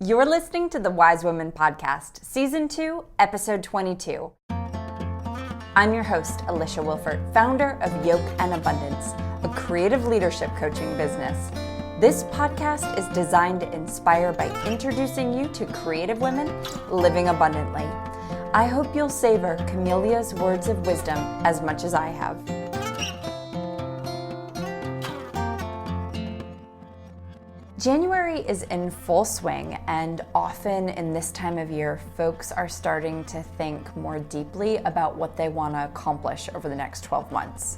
You're listening to the Wise Women Podcast, Season 2, Episode 22. I'm your host, Alisha Wilford, founder of Yoke and Abundance, a creative leadership coaching business. This podcast is designed to inspire by introducing you to creative women living abundantly. I hope you'll savor Camilia's words of wisdom as much as I have. January is in full swing, and often in this time of year, folks are starting to think more deeply about what they want to accomplish over the next 12 months.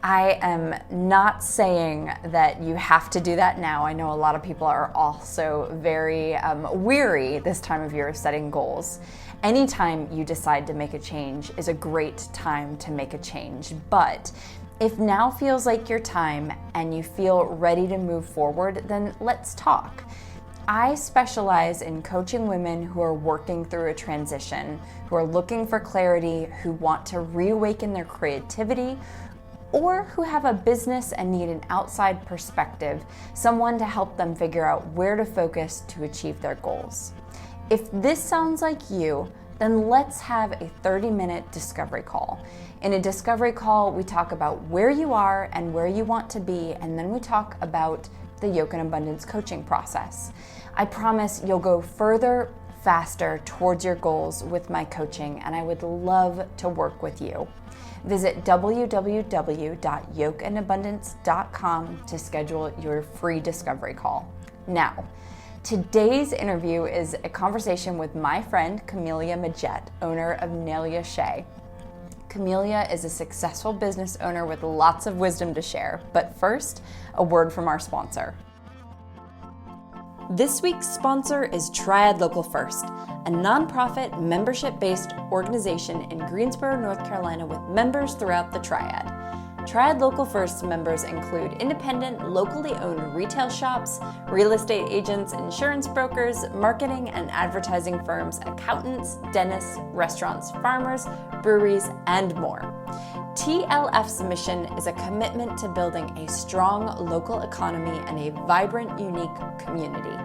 I am not saying that you have to do that now. I know a lot of people are also very weary this time of year of setting goals. Anytime you decide to make a change is a great time to make a change, but if now feels like your time and you feel ready to move forward, then let's talk. I specialize in coaching women who are working through a transition, who are looking for clarity, who want to reawaken their creativity, or who have a business and need an outside perspective, someone to help them figure out where to focus to achieve their goals. If this sounds like you, then let's have a 30-minute discovery call. In a discovery call, we talk about where you are and where you want to be, and then we talk about the Yoke and Abundance coaching process. I promise you'll go further, faster towards your goals with my coaching, and I would love to work with you. Visit www.yokeandabundance.com to schedule your free discovery call. Now, today's interview is a conversation with my friend, Camilia Majette, owner of Nailah Shea. Camilia is a successful business owner with lots of wisdom to share, but first, a word from our sponsor. This week's sponsor is Triad Local First, a nonprofit, membership-based organization in Greensboro, North Carolina with members throughout the Triad. Triad Local First members include independent, locally owned retail shops, real estate agents, insurance brokers, marketing and advertising firms, accountants, dentists, restaurants, farmers, breweries, and more. TLF's mission is a commitment to building a strong local economy and a vibrant, unique community.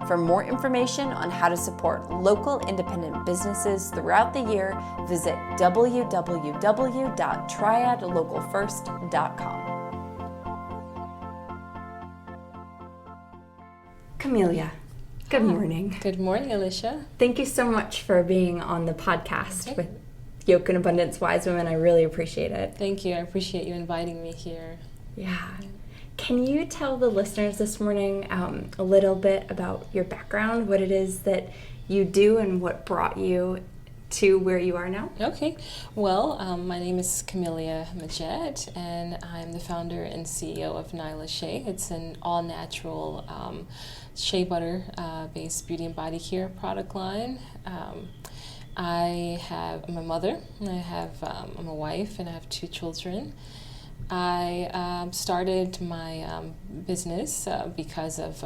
For more information on how to support local independent businesses throughout the year, visit www.triadlocalfirst.com. Camilia, good morning. Good morning, Alisha. Thank you so much for being on the podcast with Yoke and Abundance Wise Women. I really appreciate it. Thank you. I appreciate you inviting me here. Yeah. Can you tell the listeners this morning a little bit about your background, what it is that you do and what brought you to where you are now? Okay. Well, my name is Camilia Majette, and I'm the founder and CEO of Nyla Shea. It's an all-natural shea butter-based beauty and body care product line. I'm a mother, I'm a wife, and I have 2 children. I started my business because of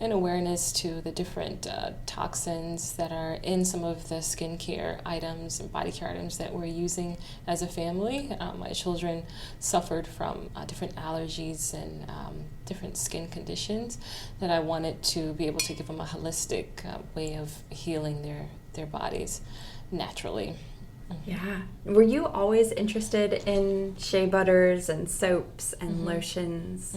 an awareness to the different toxins that are in some of the skincare items and body care items that we're using as a family. My children suffered from different allergies and different skin conditions that I wanted to be able to give them a holistic way of healing their bodies naturally. Yeah. Were you always interested in shea butters and soaps and lotions?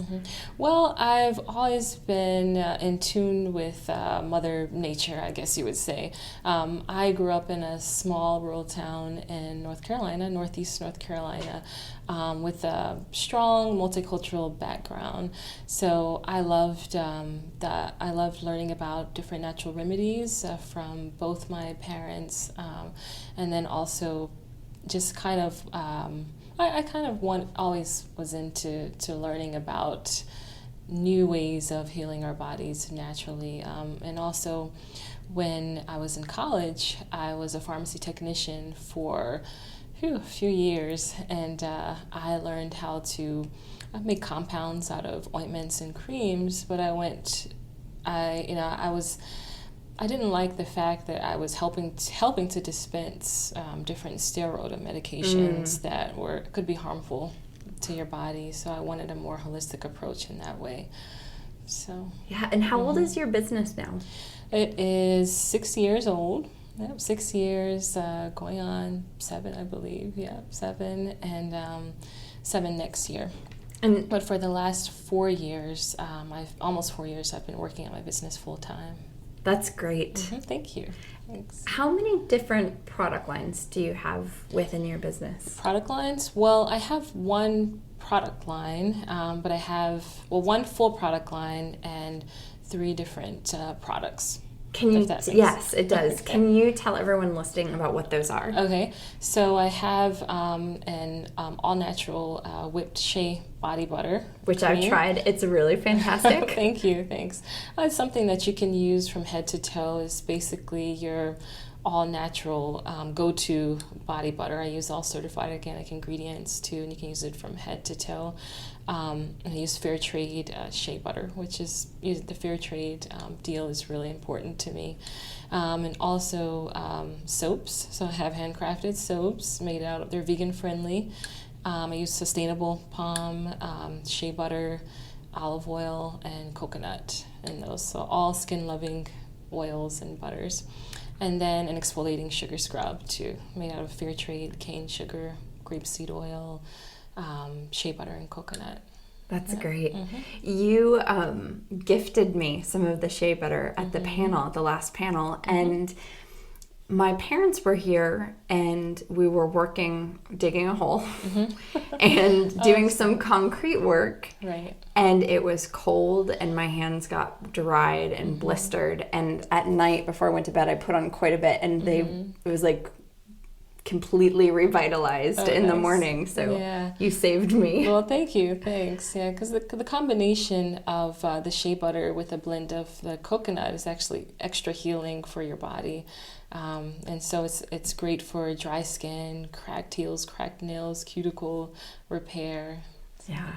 Well, I've always been in tune with Mother Nature, I guess you would say. I grew up in a small rural town in North Carolina, northeast North Carolina, with a strong multicultural background. So I loved learning about different natural remedies from both my parents, and then also just kind of always was into learning about new ways of healing our bodies naturally, and also when I was in college, I was a pharmacy technician for a few years, and I learned how to make compounds out of ointments and creams. But I didn't like the fact that I was helping to dispense different steroid medications that could be harmful to your body. So I wanted a more holistic approach in that way. So yeah. And how old is your business now? It is 6 years old. Yep, 6 years, going on 7, I believe. Yeah, 7 and 7 next year. But for the last 4 years, almost 4 years, I've been working at my business full time. That's great. Thank you. Thanks. How many different product lines do you have within your business? Product lines? Well, I have one product line, but I have, one full product line and 3 different products. Yes, it does. Okay. Can you tell everyone listening about what those are? Okay, so I have an all-natural whipped Shea body butter. Which cream. I've tried. It's really fantastic. Thank you, thanks. It's something that you can use from head to toe. It's basically your all-natural go-to body butter. I use all certified organic ingredients too, and you can use it from head to toe. And I use fair trade shea butter, which is the fair trade deal is really important to me. And also soaps. So I have handcrafted soaps made out of, they're vegan friendly. I use sustainable palm, shea butter, olive oil, and coconut in those. So all skin loving oils and butters. And then an exfoliating sugar scrub too, made out of fair trade cane sugar, grapeseed oil, shea butter, and coconut. That's great. You gifted me some of the shea butter at the last panel, and my parents were here, and we were digging a hole, and doing some concrete work. Right. And it was cold, and my hands got dried and blistered. And at night, before I went to bed, I put on quite a bit, and it was like completely revitalized in the morning. So you saved me. Well, thank you. Thanks. Yeah, because the combination of the shea butter with a blend of the coconut is actually extra healing for your body. And so it's great for dry skin, cracked heels, cracked nails, cuticle repair. Yeah.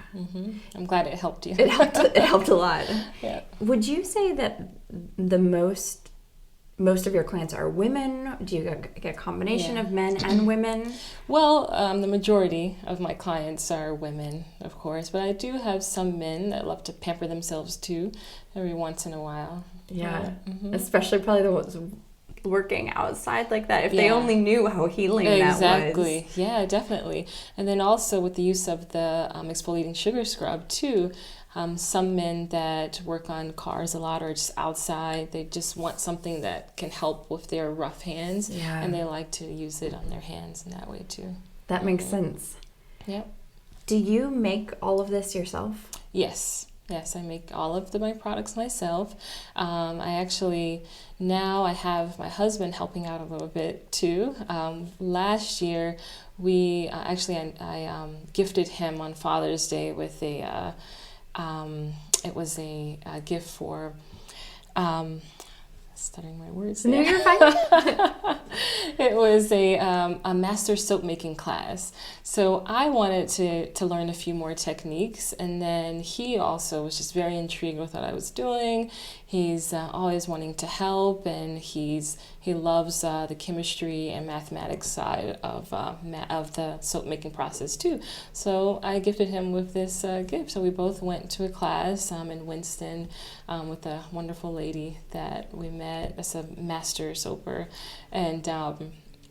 I'm glad it helped you. It helped a lot. Yeah. Would you say that the most of your clients are women? Do you get a combination of men and women? Well, the majority of my clients are women, of course, but I do have some men that love to pamper themselves too every once in a while. Yeah. Especially probably the ones working outside like that. If they only knew how healing that was. Exactly. Yeah, definitely. And then also with the use of the exfoliating sugar scrub too, some men that work on cars a lot or just outside, they just want something that can help with their rough hands, and they like to use it on their hands in that way too. That makes sense. Yep. Do you make all of this yourself? Yes, I make all of my products myself. I actually, now I have my husband helping out a little bit too. Last year, I gifted him on Father's Day with it was a gift for, stuttering my words. No, you're fine. It was a master soap making class. So I wanted to learn a few more techniques, and then he also was just very intrigued with what I was doing. He's always wanting to help, and he loves the chemistry and mathematics side of the soap making process too. So I gifted him with this gift. So we both went to a class in Winston with a wonderful lady that we met as a master soaper, and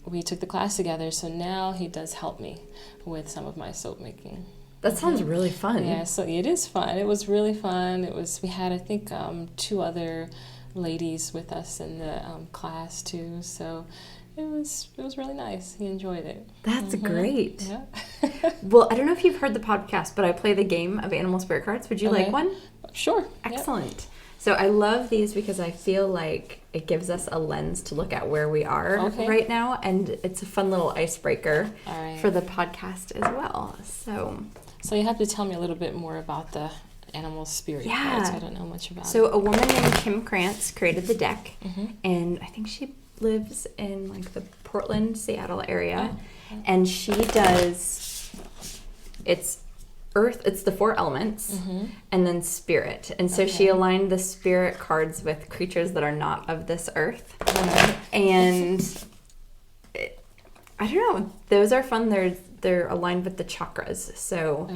we took the class together. So now he does help me with some of my soap making. That sounds really fun. Yeah, so it is fun. It was really fun. We had, I think, 2 other ladies with us in the class too. So it was really nice. He enjoyed it. That's great. Yeah. Well, I don't know if you've heard the podcast, but I play the game of animal spirit cards. Would you like one? Sure. Excellent. Yep. So I love these because I feel like it gives us a lens to look at where we are right now, and it's a fun little icebreaker for the podcast as well. So you have to tell me a little bit more about the animal spirit cards. I don't know much about it. So a woman named Kim Krantz created the deck, and I think she lives in like the Portland, Seattle area, and she does, it's earth, it's the 4 elements, and then spirit. And so she aligned the spirit cards with creatures that are not of this earth. And I don't know, those are fun. they're aligned with the chakras. So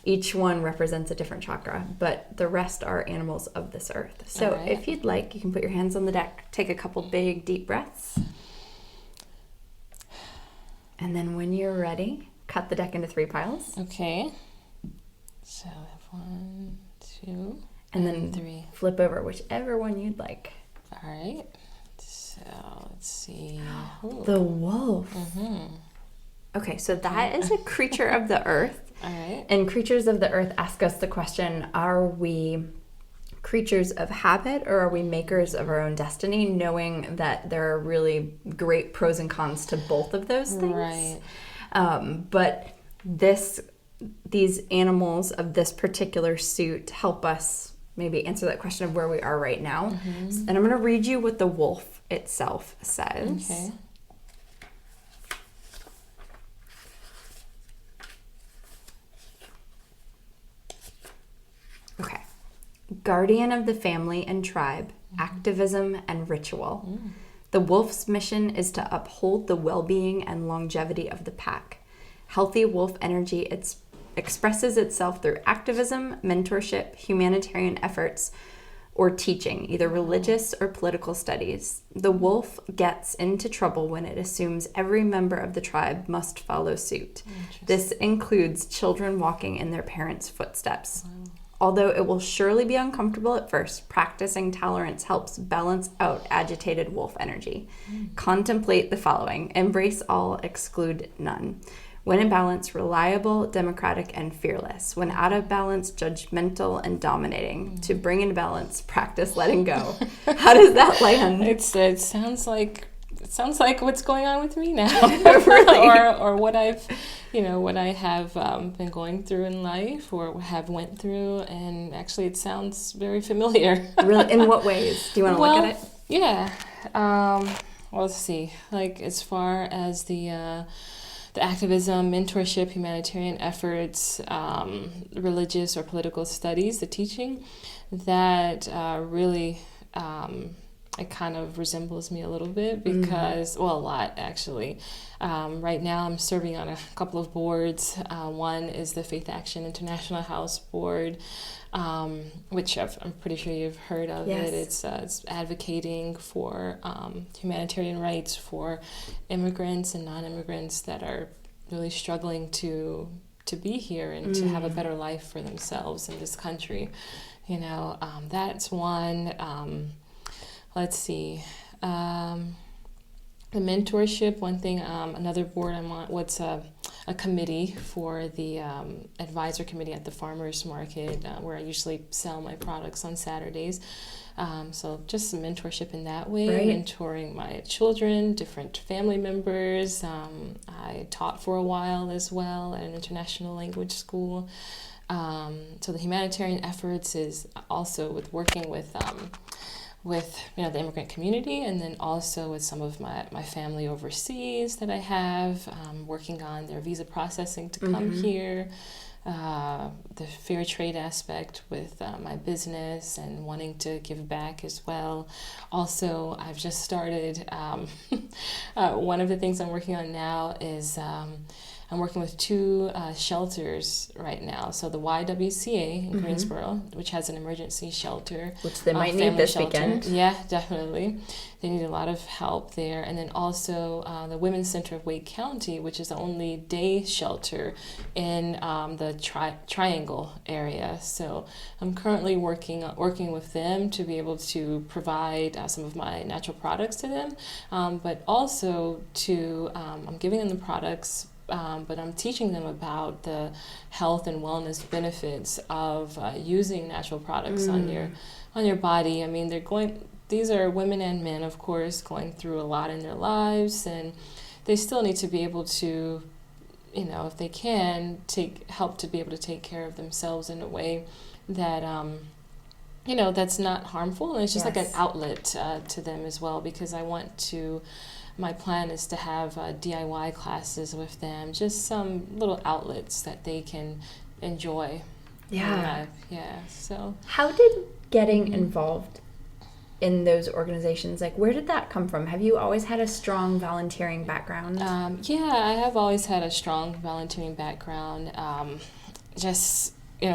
each one represents a different chakra, but the rest are animals of this earth. So if you'd like, you can put your hands on the deck, take a couple big deep breaths. And then when you're ready, cut the deck into 3 piles. Okay. So I have 1, 2, and then 3. Flip over whichever one you'd like. All right. So let's see. Ooh. The wolf. Okay, so that is a creature of the earth. All right. And creatures of the earth ask us the question, are we creatures of habit or are we makers of our own destiny, knowing that there are really great pros and cons to both of those things. Right. But these animals of this particular suit help us maybe answer that question of where we are right now. And I'm going to read you what the wolf itself says. Okay. Okay. Guardian of the family and tribe, activism and ritual. The wolf's mission is to uphold the well-being and longevity of the pack. Healthy wolf energy expresses itself through activism, mentorship, humanitarian efforts, or teaching, either religious or political studies. The wolf gets into trouble when it assumes every member of the tribe must follow suit. This includes children walking in their parents' footsteps. Wow. Although it will surely be uncomfortable at first, practicing tolerance helps balance out agitated wolf energy. Contemplate the following. Embrace all, exclude none. When in balance, reliable, democratic, and fearless. When out of balance, judgmental and dominating. To bring into balance, practice letting go. How does that land? It sounds like what's going on with me now. Really? or what I've, what I have been going through in life or have went through, and actually it sounds very familiar. Really? In what ways? Do you want to look at it? Yeah. Well, let's see. Like as far as the activism, mentorship, humanitarian efforts, religious or political studies, the teaching, that really it kind of resembles me a little bit because, well, a lot actually. Right now I'm serving on a couple of boards. One is the Faith Action International House Board, which I'm pretty sure you've heard of. Yes. It's advocating for humanitarian rights for immigrants and non-immigrants that are really struggling to be here and to have a better life for themselves in this country. That's one. Let's see. The mentorship, one thing, another board I'm on, what's a committee for the advisor committee at the farmers market, where I usually sell my products on Saturdays. So just some mentorship in that way, mentoring my children, different family members. I taught for a while as well at an international language school. So the humanitarian efforts is also with working with the immigrant community, and then also with some of my family overseas that I have, working on their visa processing to come here, the fair trade aspect with my business and wanting to give back as well. Also, I've just started, one of the things I'm working on now is I'm working with 2 shelters right now. So the YWCA in Greensboro, which has an emergency shelter. Which they might need this weekend. Yeah, definitely. They need a lot of help there. And then also the Women's Center of Wake County, which is the only day shelter in the Triangle area. So I'm currently working with them to be able to provide some of my natural products to them. But also I'm giving them the products, but I'm teaching them about the health and wellness benefits of using natural products on your body. I mean, these are women and men, of course, going through a lot in their lives, and they still need to be able to, if they can, help to be able to take care of themselves in a way that, that's not harmful, and it's just like an outlet to them as well, because my plan is to have DIY classes with them, just some little outlets that they can enjoy. So how did getting involved in those organizations, like where did that come from? Have you always had a strong volunteering background? Yeah, I have always had a strong volunteering background. Just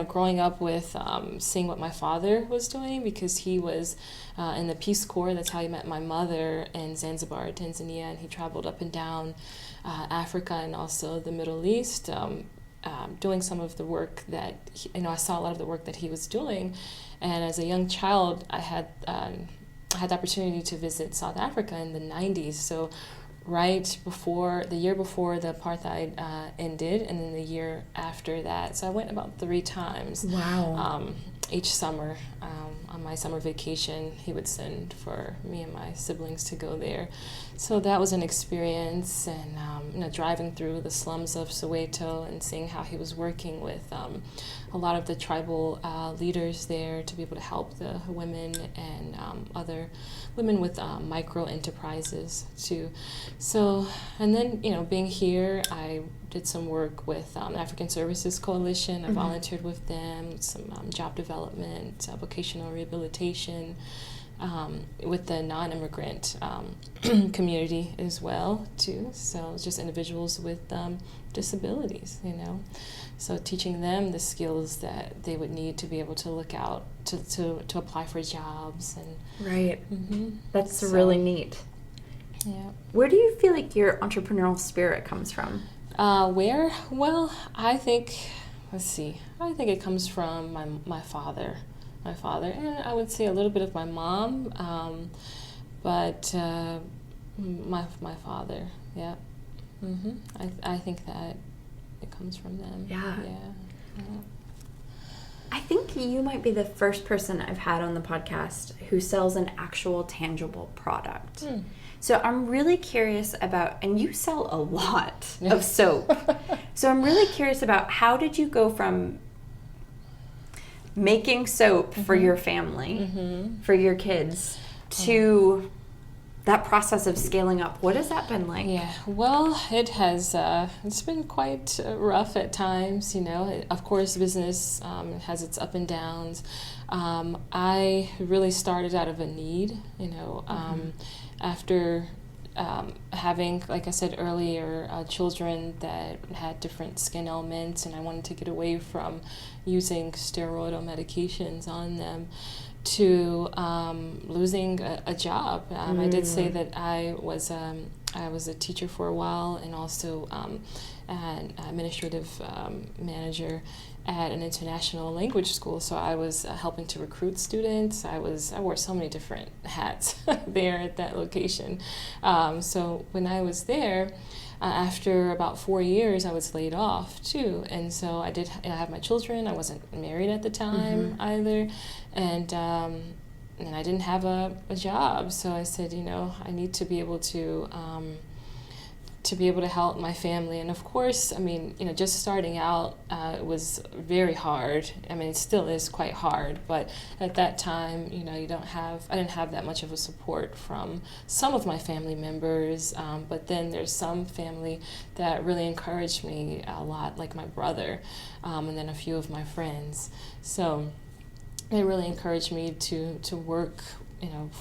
growing up with seeing what my father was doing, because he was in the Peace Corps. That's how he met my mother in Zanzibar, Tanzania, and he traveled up and down Africa and also the Middle East, doing some of the work that I saw a lot of the work that he was doing. And as a young child, I had the opportunity to visit South Africa in the 90s. So the year before the apartheid ended, and then the year after that. So I went about 3 times. Wow. Each summer. On my summer vacation, he would send for me and my siblings to go there. So that was an experience, and driving through the slums of Soweto and seeing how he was working with a lot of the tribal leaders there to be able to help the women and other women with micro enterprises too. So, and then being here, I did some work with African Services Coalition. I volunteered with them, some job development, vocational rehabilitation, with the non-immigrant community as well too. So it's just individuals with disabilities, So teaching them the skills that they would need to be able to look out to apply for jobs and right. That's really neat. Yeah. Where do you feel like your entrepreneurial spirit comes from? Where? Well, I think it comes from my father. And I would say a little bit of my mom, but my father, yeah. I think that it comes from them. Yeah. Yeah. I think you might be the first person I've had on the podcast who sells an actual tangible product. So I'm really curious about, and you sell a lot of soap. So I'm really curious about, how did you go from making soap for your family, for your kids, to that process of scaling up? What has that been like? Yeah, well, it has, it's been quite rough at times, Of course, business has its up and downs. I really started out of a need, after having, like I said earlier, children that had different skin ailments, and I wanted to get away from using steroidal medications on them, to losing a job. I did say that I was a teacher for a while, and also an administrative manager at an international language school. So I was helping to recruit students. I wore so many different hats there at that location. So when I was there, after about 4 years, I was laid off too. And so I have my children. I wasn't married at the time either. And I didn't have a job. So I said, I need to be able to help my family. And of course, just starting out, it was very hard. It still is quite hard, but at that time, I didn't have that much of a support from some of my family members, but then there's some family that really encouraged me a lot, like my brother, and then a few of my friends. So it really encouraged me to work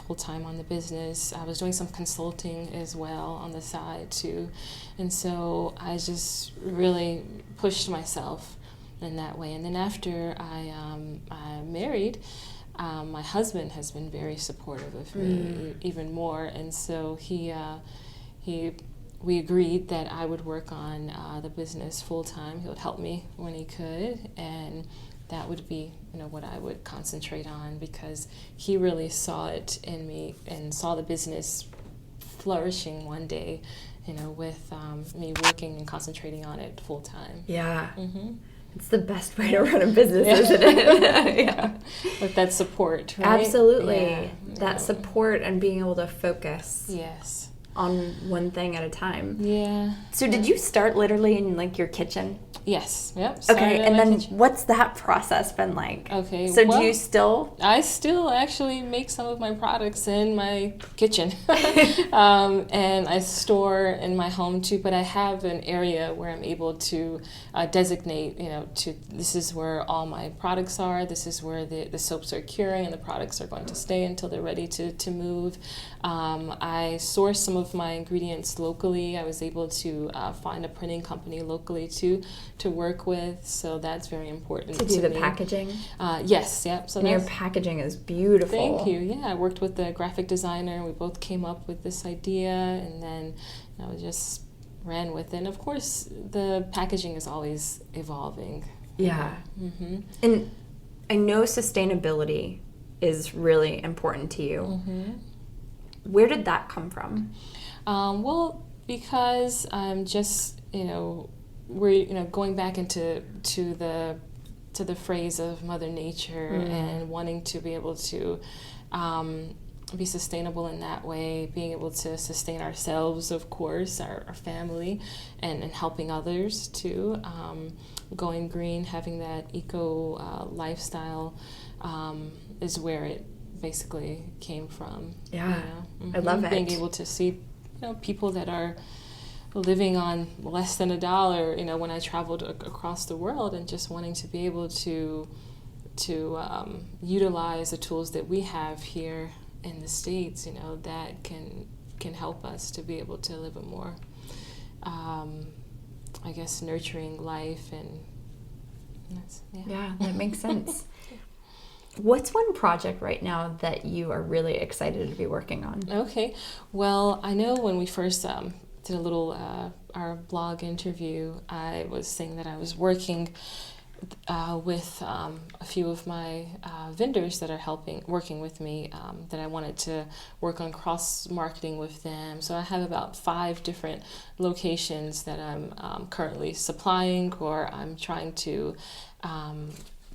full-time on the business. I was doing some consulting as well on the side too. And so I just really pushed myself in that way. And then after I married, my husband has been very supportive of me even more. And so we agreed that I would work on the business full-time. He would help me when he could, and that would be what I would concentrate on, because he really saw it in me and saw the business flourishing one day, with me working and concentrating on it full time. Yeah. It's the best way to run a business, isn't it? Yeah. With that support, right? Absolutely. Yeah. That support and being able to focus. Yes. On one thing at a time. Yeah. So did you start literally in your kitchen? Yes. Yep. Okay, and then what's that process been like? Okay. So do you still? I still actually make some of my products in my kitchen, and I store in my home too. But I have an area where I'm able to designate. This is where all my products are. This is where the soaps are curing, and the products are going to stay until they're ready to move. I source some of my ingredients locally. I was able to find a printing company locally to work with, so that's very important to do the me. packaging. Yes, yep. So your packaging is beautiful. Thank you. Yeah, I worked with the graphic designer. We both came up with this idea, and then just ran with it. And of course, the packaging is always evolving. Yeah. Mm-hmm. And I know sustainability is really important to you. Mm-hmm. Where did that come from? Well, because I'm just we're going back into the phrase of Mother Nature and wanting to be able to be sustainable in that way, being able to sustain ourselves, of course, our family, and helping others too. Going green, having that eco lifestyle is where it basically came from. Yeah, I love it. Being able to see people that are living on less than $1, when I traveled across the world, and just wanting to be able to utilize the tools that we have here in the States, that can help us to be able to live a more, nurturing life, and that makes sense. What's one project right now that you are really excited to be working on? Okay, well, I know when we first did a little our blog interview, I was saying that I was working with a few of my vendors that are working with me, that I wanted to work on cross-marketing with them. So I have about 5 different locations that I'm currently supplying, or I'm trying to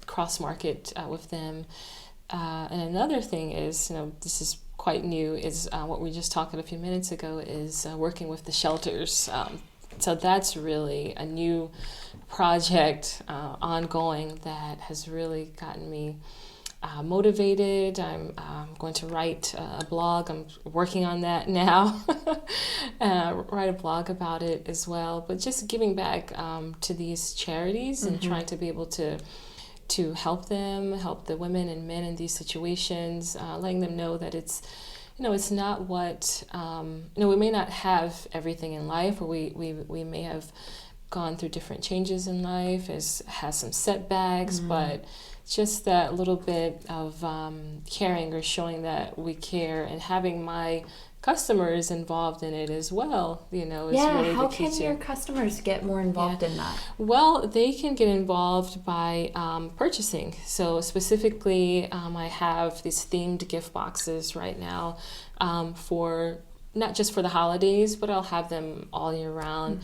cross-market with them. And another thing is, this is quite new, is what we just talked about a few minutes ago, is working with the shelters. So that's really a new project ongoing that has really gotten me motivated. I'm going to write a blog. I'm working on that now. Write a blog about it as well. But just giving back to these charities and trying to be able to help them, help the women and men in these situations, letting them know that it's not what, we may not have everything in life, or we may have gone through different changes in life, has some setbacks, but just that little bit of caring, or showing that we care, and having my customers involved in it as well, is really how the key. Can your customers get more involved in that? Well, they can get involved by purchasing. So specifically, I have these themed gift boxes right now for not just for the holidays, but I'll have them all year round.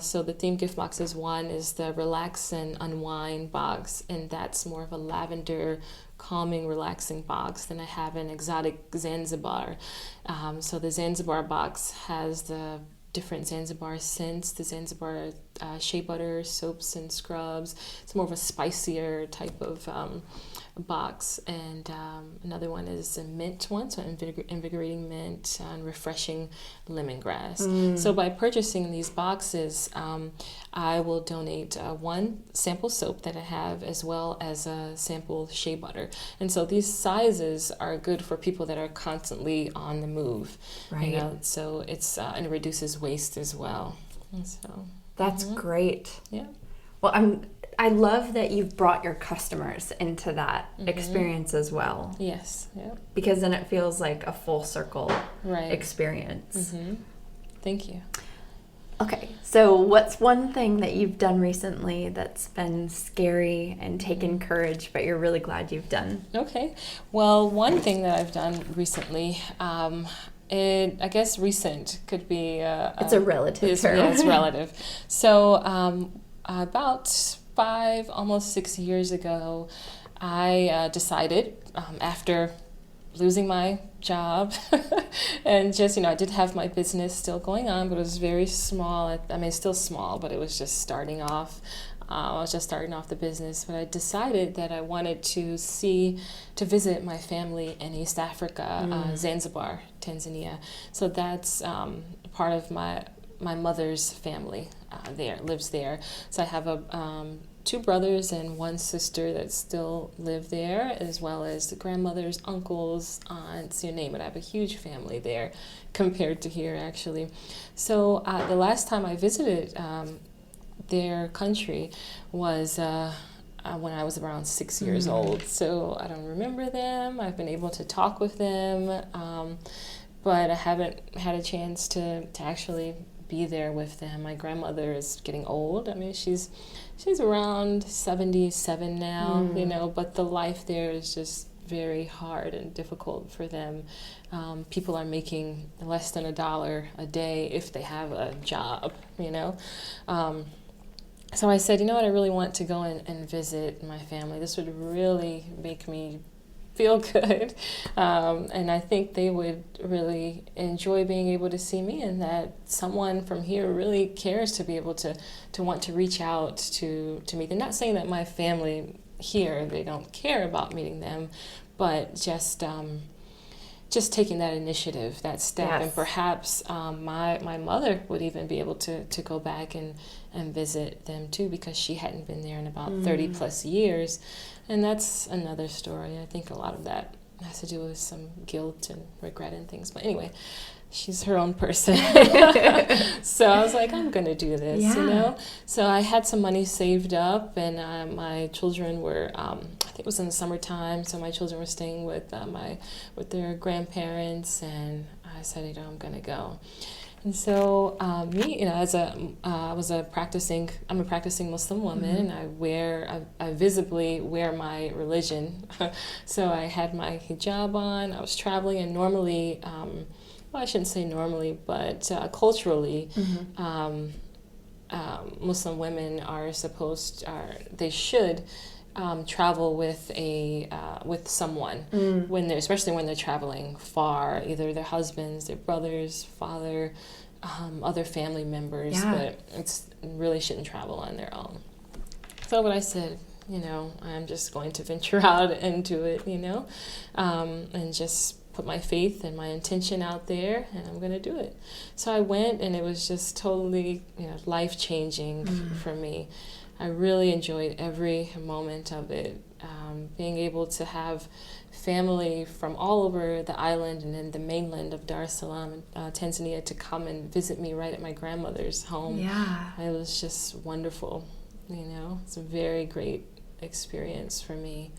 So the themed gift boxes, one is the Relax and Unwind box, and that's more of a lavender, calming, relaxing box. Then I have an exotic Zanzibar. So the Zanzibar box has the different Zanzibar scents, the Zanzibar shea butter, soaps and scrubs. It's more of a spicier type of box. And another one is a mint one, so invigorating mint and refreshing lemongrass. So by purchasing these boxes, I will donate one sample soap that I have, as well as a sample shea butter. And so these sizes are good for people that are constantly on the move. Right. So it's and it reduces waste as well. And so that's great. Yeah. Well, I love that you've brought your customers into that experience as well. Yes. Yeah. Because then it feels like a full circle experience. Thank you. Okay, so what's one thing that you've done recently that's been scary and taken courage, but you're really glad you've done? Okay. Well, one thing that I've done recently, I guess recent could be... it's a relative term. Yeah, it's relative. So about 5, almost 6 years ago, I decided, after losing my job and just, I did have my business still going on, but it was very small. I mean, still small, but it was just starting off. I was just starting off the business, but I decided that I wanted to visit my family in East Africa, Zanzibar, Tanzania. So that's part of my mother's family lives there. So I have two brothers and one sister that still live there, as well as the grandmothers, uncles, aunts, you name it. I have a huge family there compared to here, actually. So the last time I visited their country was when I was around 6 years old. So I don't remember them. I've been able to talk with them, but I haven't had a chance to actually be there with them. My grandmother is getting old. I mean, she's around 77 now, but the life there is just very hard and difficult for them. People are making less than $1 a day if they have a job, So I said, I really want to go and visit my family. This would really make me feel good. And I think they would really enjoy being able to see me, and that someone from here really cares to be able to want to reach out to meet them. Not saying that my family here, they don't care about meeting them, but just taking that initiative, that step. Yes. And perhaps my mother would even be able to go back and visit them too, because she hadn't been there in about 30 plus years. And that's another story. I think a lot of that has to do with some guilt and regret and things. But anyway, she's her own person. So I was like, I'm going to do this, So I had some money saved up, and my children were, I think it was in the summertime, so my children were staying with their grandparents, and I said, I'm going to go. And so I'm a practicing Muslim woman. I visibly wear my religion. So I had my hijab on. I was traveling, and normally, I shouldn't say normally, but culturally, Muslim women they should travel with someone especially when they're traveling far, either their husbands, their brothers, father, other family members, but it's really shouldn't travel on their own. So what I said, I'm just going to venture out and do it, and just put my faith and my intention out there, and I'm going to do it. So I went, and it was just totally, life-changing for me. I really enjoyed every moment of it. Being able to have family from all over the island and in the mainland of Dar es Salaam, Tanzania, to come and visit me right at my grandmother's home. Yeah. It was just wonderful. It's a very great experience for me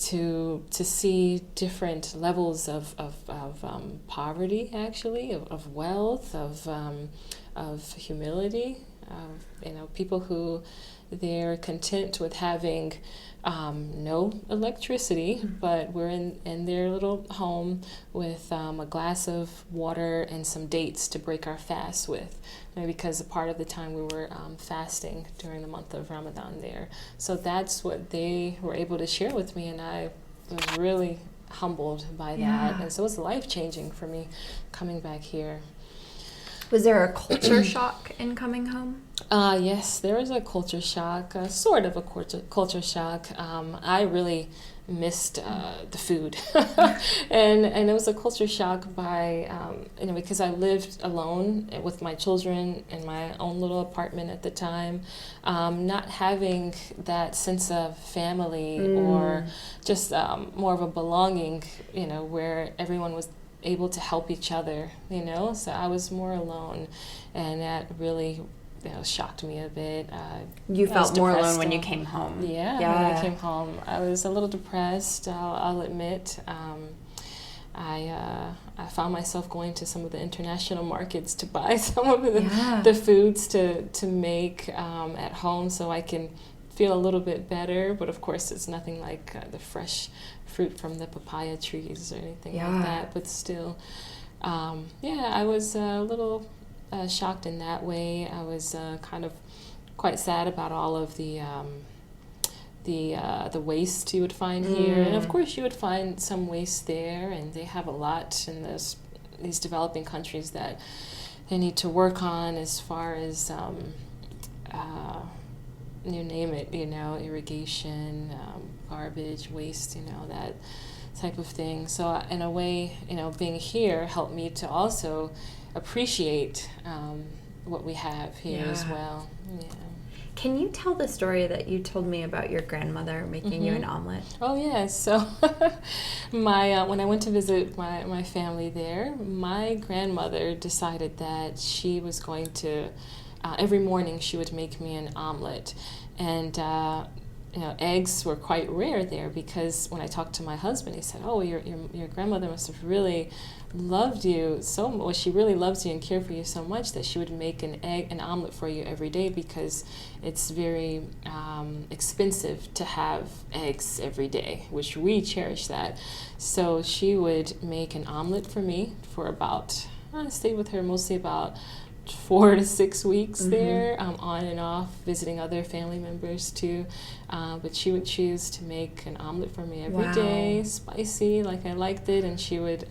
to see different levels of poverty, actually, of wealth, of humility. People who they're content with having no electricity, but we're in their little home with a glass of water and some dates to break our fast with, because a part of the time we were fasting during the month of Ramadan there. So that's what they were able to share with me, and I was really humbled by that. And so it was life-changing for me coming back here. Was there a culture shock in coming home? Yes, there was a culture shock, sort of a culture shock. I really missed the food, and it was a culture shock by because I lived alone with my children in my own little apartment at the time, not having that sense of family or just more of a belonging, where everyone was able to help each other, so I was more alone, and that really shocked me a bit. You felt more alone when you came home. Yeah, when I came home, I was a little depressed, I'll admit. I found myself going to some of the international markets to buy some of the foods to make at home so I can feel a little bit better, but of course it's nothing like the fresh fruit from the papaya trees or anything like that, but still, I was a little shocked in that way. I was kind of quite sad about all of the the waste you would find here, and of course you would find some waste there, and they have a lot in these developing countries that they need to work on as far as you name it, irrigation, garbage, waste, that type of thing. So in a way, being here helped me to also appreciate what we have here as well. Yeah. Can you tell the story that you told me about your grandmother making you an omelet? Oh, yes. So when I went to visit my family there, my grandmother decided that she was going to, every morning she would make me an omelet. And, eggs were quite rare there, because when I talked to my husband, he said, oh, your grandmother must have really loved you so much. Well, she really loves you and cared for you so much that she would make an omelet for you every day, because it's very expensive to have eggs every day, which we cherish that. So she would make an omelet for me for about, I stayed with her mostly about 4 to 6 weeks there, on and off, visiting other family members too. But she would choose to make an omelet for me every day, spicy like I liked it. And she would,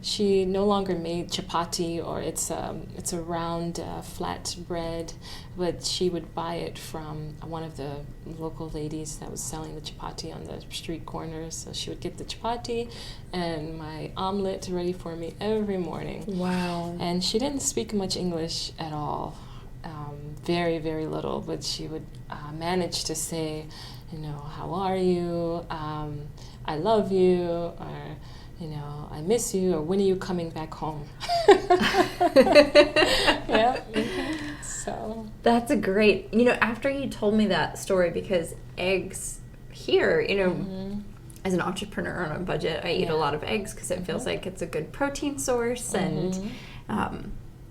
she no longer made chapati, or it's a round flat bread, but she would buy it from one of the local ladies that was selling the chapati on the street corners. So she would get the chapati and my omelet ready for me every morning. Wow. And she didn't speak much English at all. Very, very little, but she would manage to say, how are you? I love you, or, I miss you, or when are you coming back home? Yeah. So that's a great, after you told me that story, because eggs here, as an entrepreneur on a budget, I eat a lot of eggs because it feels like it's a good protein source and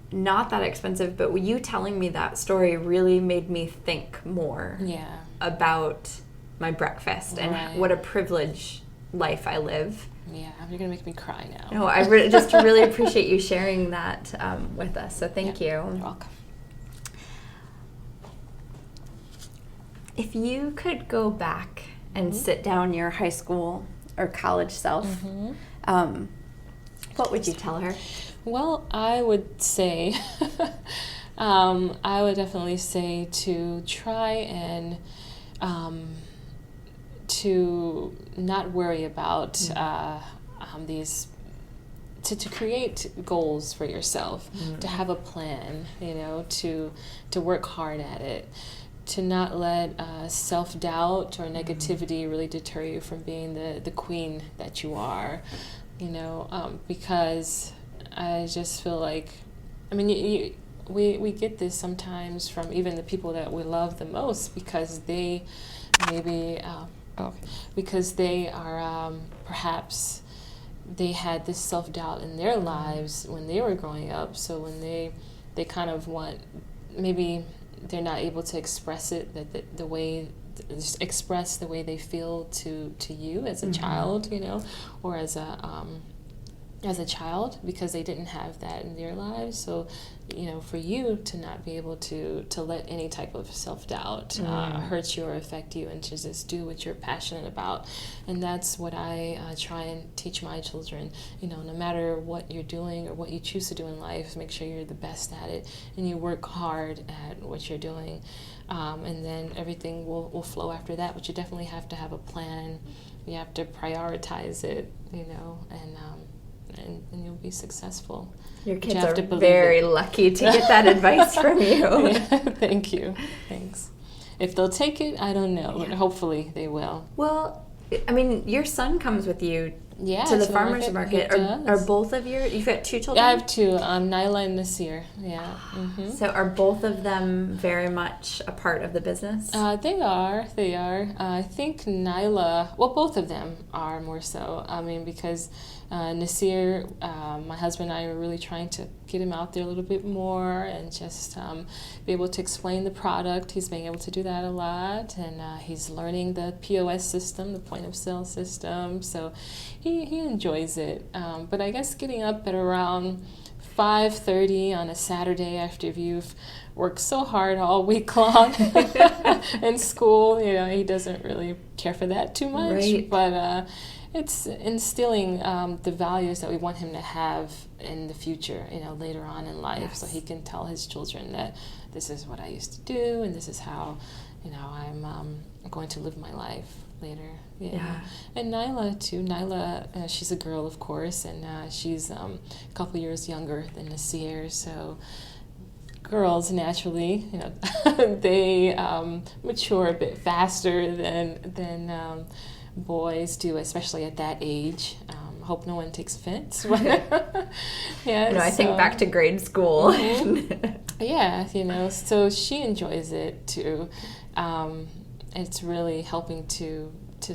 not that expensive. But you telling me that story really made me think more about my breakfast and what a privileged life I live. Yeah, you're going to make me cry now. No, I just really appreciate you sharing that with us. So thank you. You're welcome. If you could go back and sit down your high school or college self, what would you tell her? Well, I would say, I would definitely say to try and to not worry about these, to create goals for yourself, to have a plan, to work hard at it, to not let self-doubt or negativity really deter you from being the queen that you are, because I just feel like, we get this sometimes from even the people that we love the most, because they maybe, because they are perhaps they had this self-doubt in their lives when they were growing up. So when they kind of want, maybe they're not able to express it the way they feel to you as a child, or as a child, because they didn't have that in their lives. So, for you to not be able to let any type of self-doubt hurt you or affect you, and to just do what you're passionate about. And that's what I try and teach my children. No matter what you're doing or what you choose to do in life, make sure you're the best at it and you work hard at what you're doing. And then everything will flow after that. But you definitely have to have a plan. You have to prioritize it, and you'll be successful. Your kids are very lucky to get that advice from you. Yeah, thank you. Thanks. If they'll take it, I don't know, but hopefully they will. Well, your son comes with you to the farmer's market. Are both of you've got 2 children? Yeah, I have 2, Nyla and Nasir. Yeah. So are both of them very much a part of the business? They are. I think Nyla, well, both of them are more so. Because Nasir, my husband and I are really trying to get him out there a little bit more and just be able to explain the product. He's being able to do that a lot, and he's learning the POS system, the point of sale system, so he enjoys it. But I guess getting up at around 5:30 on a Saturday after you've worked so hard all week long in school. You know, he doesn't really care for that too much. Right. But it's instilling the values that we want him to have in the future, you know, later on in life. Yes. So he can tell his children that this is what I used to do and this is how, you know, I'm going to live my life later. Yeah. And Nyla too. Nyla, she's a girl, of course, and she's a couple years younger than the Sierra. So girls naturally, you know, they mature a bit faster than boys do, especially at that age. Hope no one takes offense. Yeah, I think back to grade school. Yeah, you know, so she enjoys it too. It's really helping to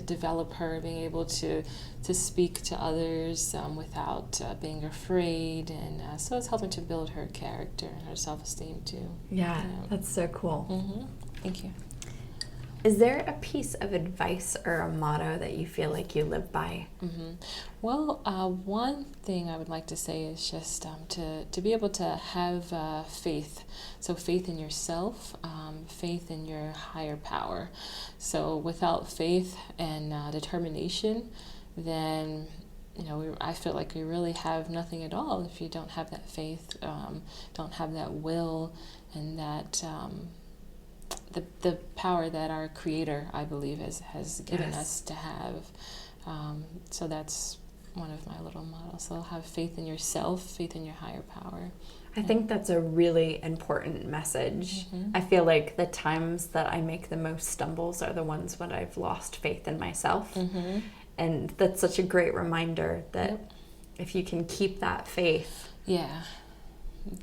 develop her, being able to speak to others without being afraid, and so it's helping to build her character and her self-esteem too. Yeah, that's so cool. Thank you. Is there a piece of advice or a motto that you feel like you live by? Well, one thing I would like to say is just to be able to have faith. So faith in yourself, faith in your higher power. So without faith and determination, then I feel like we really have nothing at all if you don't have that faith, don't have that will, and that the power that our Creator, I believe, has given us to have. So that's one of my little models. So have faith in yourself, faith in your higher power. I think that's a really important message. I feel like the times that I make the most stumbles are the ones when I've lost faith in myself. And that's such a great reminder that if you can keep that faith,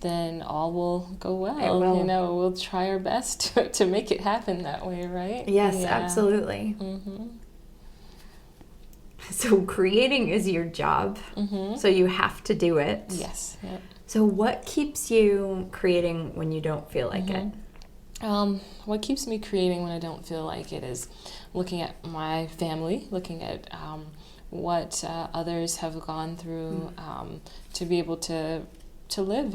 then all will go well. It will. You know, we'll try our best to make it happen that way, right? Yes, absolutely. So creating is your job, so you have to do it. Yes. Yep. So what keeps you creating when you don't feel like it? What keeps me creating when I don't feel like it is looking at my family, looking at what others have gone through to be able to live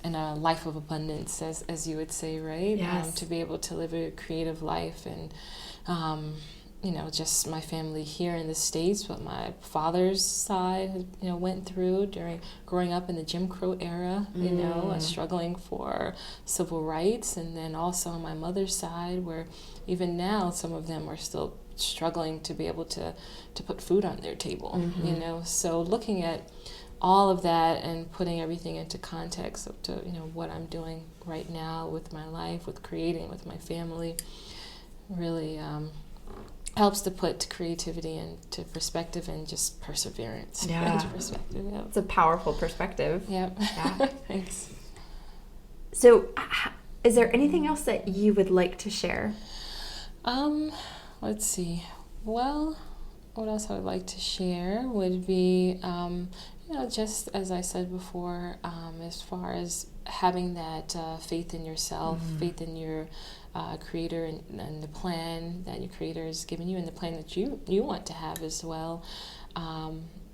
in a life of abundance, as you would say, right? Yes. To be able to live a creative life, and just my family here in the States, what my father's side, went through during growing up in the Jim Crow era, struggling for civil rights, and then also on my mother's side, where even now some of them are still struggling to be able to put food on their table, So looking at all of that and putting everything into context to what I'm doing right now with my life, with creating, with my family, really helps to put creativity into perspective and just perseverance into perspective. Yep. It's a powerful perspective. Yep. Yeah. Thanks. So is there anything else that you would like to share? Let's see. Well, what else I would like to share would be, just as I said before, as far as having that faith in yourself, faith in your Creator, and the plan that your Creator has given you, and the plan that you want to have as well,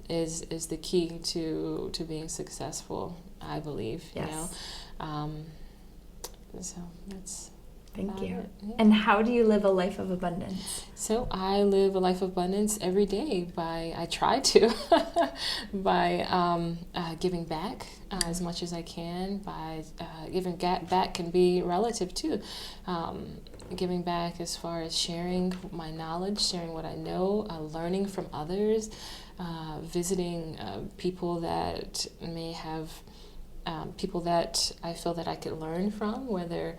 is the key to being successful, I believe. Yes. So that's. Thank you. Yeah. And how do you live a life of abundance? So I live a life of abundance every day I try to, by giving back as much as I can, by giving back can be relative too. Giving back as far as sharing my knowledge, sharing what I know, learning from others, visiting people that may have, people that I feel that I could learn from, whether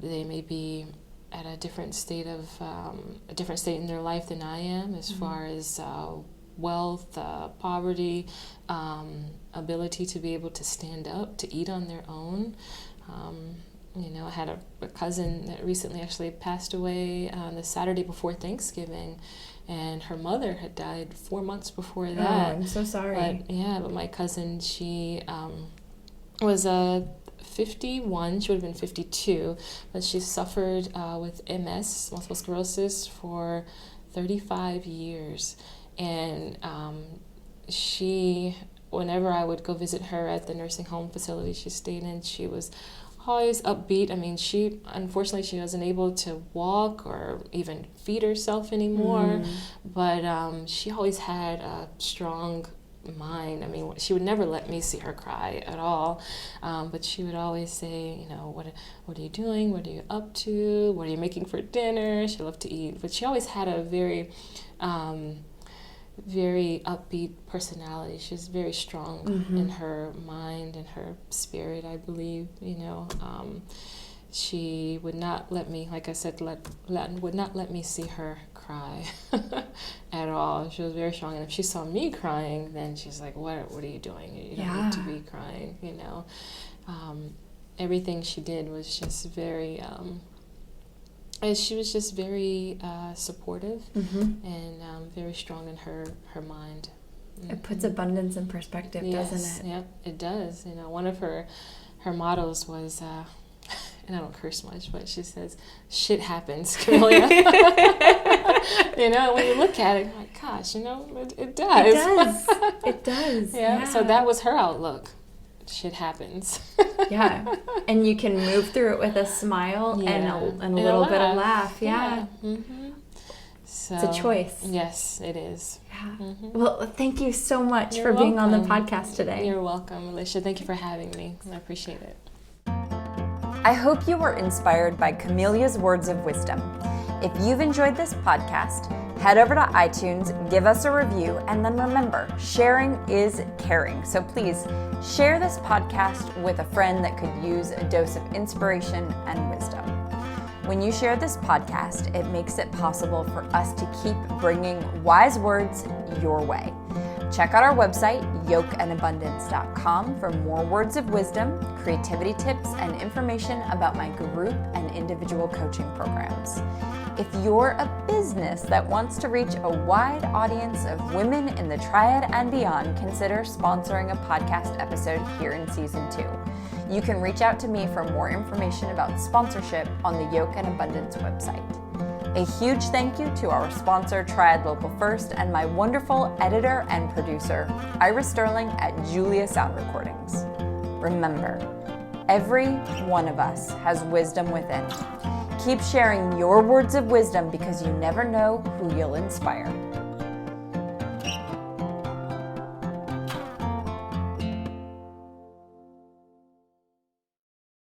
they may be at a different state in their life than I am, as far as wealth, poverty, ability to be able to stand up, to eat on their own. I had a cousin that recently actually passed away on the Saturday before Thanksgiving, and her mother had died 4 months before that. Oh, I'm so sorry. But my cousin, she was 51, she would have been 52, but she suffered with MS, multiple sclerosis, for 35 years. And she whenever I would go visit her at the nursing home facility she stayed in, she was always upbeat. I mean, unfortunately she wasn't able to walk or even feed herself anymore, but she always had a strong mind. I mean, she would never let me see her cry at all, but she would always say, you know, what are you doing? What are you up to? What are you making for dinner? She loved to eat, but she always had a very very upbeat personality. She's very strong in her mind and her spirit, I believe, you know. She would not let me, like I said, would not let me see her cry at all. She was very strong, and if she saw me crying, then she's like, what are you doing? You don't need to be crying, you know. Everything she did was just very and she was just very supportive and very strong in her mind. It puts abundance in perspective, doesn't it? Yep, it does. You know, one of her mottos was, and I don't curse much, but she says, "Shit happens, Camilia." You know, when you look at it, you're like, gosh, you know, it does. It does. It does. Yeah. So that was her outlook. Shit happens. Yeah, and you can move through it with a smile and a little bit of laugh. Yeah. So, it's a choice. Yes, it is. Yeah. Well, thank you so much for being on the podcast today. You're welcome, Alisha. Thank you for having me. I appreciate it. I hope you were inspired by Camilia's words of wisdom. If you've enjoyed this podcast, head over to iTunes, give us a review, and then remember, sharing is caring. So please share this podcast with a friend that could use a dose of inspiration and wisdom. When you share this podcast, it makes it possible for us to keep bringing wise words your way. Check out our website, yokeandabundance.com, for more words of wisdom, creativity tips, and information about my group and individual coaching programs. If you're a business that wants to reach a wide audience of women in the Triad and beyond, consider sponsoring a podcast episode here in Season 2. You can reach out to me for more information about sponsorship on the Yoke and Abundance website. A huge thank you to our sponsor, Triad Local First, and my wonderful editor and producer, Iris Sterling at Julia Sound Recordings. Remember, every one of us has wisdom within. Keep sharing your words of wisdom because you never know who you'll inspire.